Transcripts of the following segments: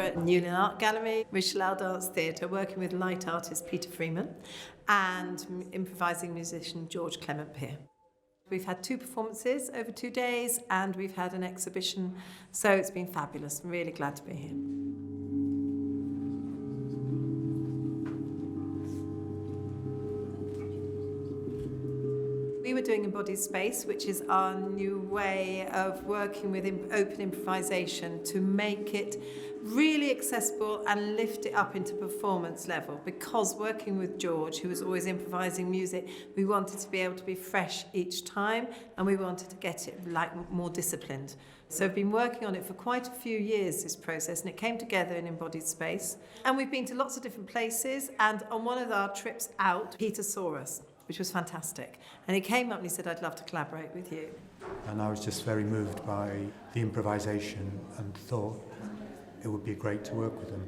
at Newlyn Art Gallery with Shallal Dance Theatre, working with light artist Peter Freeman and improvising musician George Clement Peer. We've had 2 performances over 2 days and we've had an exhibition, so it's been fabulous. I'm really glad to be here. We were doing Embodied Space, which is our new way of working with open improvisation to make it really accessible and lift it up into performance level. Because working with George, who was always improvising music, we wanted to be able to be fresh each time, and we wanted to get it more disciplined. So we've been working on it for quite a few years, this process, and it came together in Embodied Space. And we've been to lots of different places, and on one of our trips out, Peter saw us, which was fantastic. And he came up and he said, "I'd love to collaborate with you." And I was just very moved by the improvisation and thought it would be great to work with them.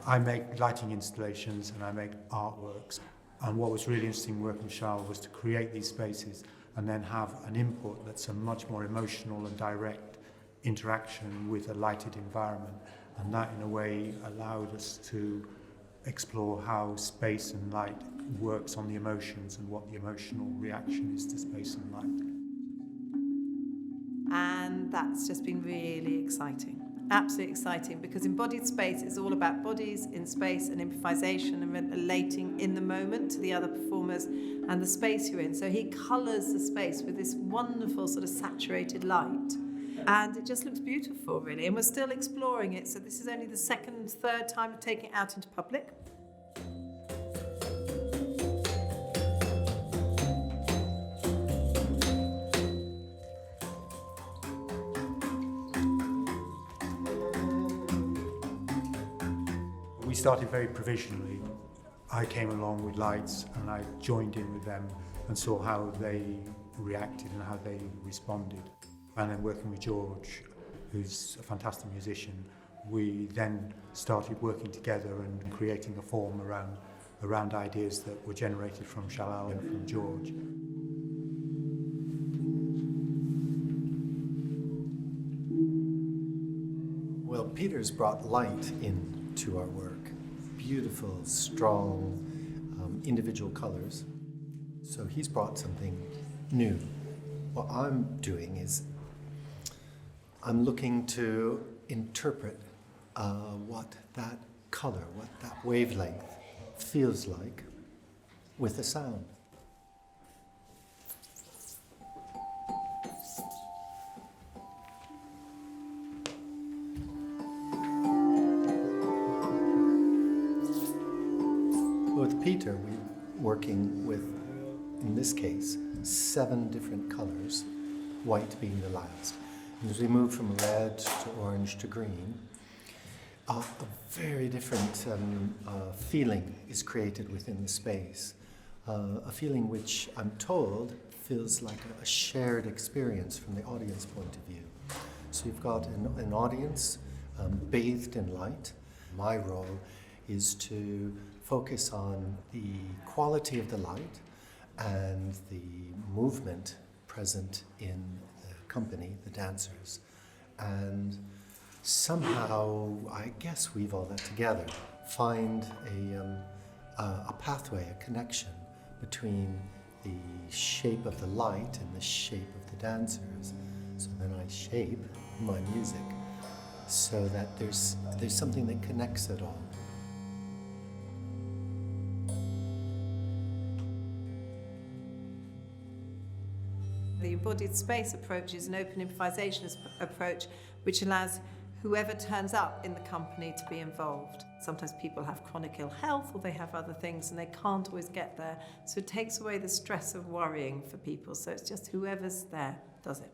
I make lighting installations and I make artworks. And what was really interesting working with Shallal was to create these spaces and then have an input that's a much more emotional and direct interaction with a lighted environment. And that in a way allowed us to explore how space and light works on the emotions and what the emotional reaction is to space and light. And that's just been really exciting, absolutely exciting, because Embodied Space is all about bodies in space and improvisation and relating in the moment to the other performers and the space you're in. So he colours the space with this wonderful sort of saturated light. And it just looks beautiful, really, and we're still exploring it. So this is only the 2nd, 3rd time of taking it out into public. We started very provisionally. I came along with lights and I joined in with them and saw how they reacted and how they responded. And then working with George, who's a fantastic musician, we then started working together and creating a form around ideas that were generated from Shallal and from George. Well, Peter's brought light into our work. Beautiful, strong, individual colors. So he's brought something new. What I'm doing is I'm looking to interpret what that color, what that wavelength feels like with a sound. With Peter, we're working with, in this case, 7 different colors, white being the last. And as we move from red to orange to green, a very different feeling is created within the space. A feeling which I'm told feels like a shared experience from the audience point of view. So you've got an audience bathed in light. My role is to focus on the quality of the light and the movement present in the company, the dancers, and somehow, I guess, weave all that together, find a pathway, a connection between the shape of the light and the shape of the dancers. So then I shape my music so that there's something that connects it all. The Embodied Space approach is an open improvisation approach which allows whoever turns up in the company to be involved. Sometimes people have chronic ill health or they have other things and they can't always get there. So it takes away the stress of worrying for people. So it's just whoever's there does it.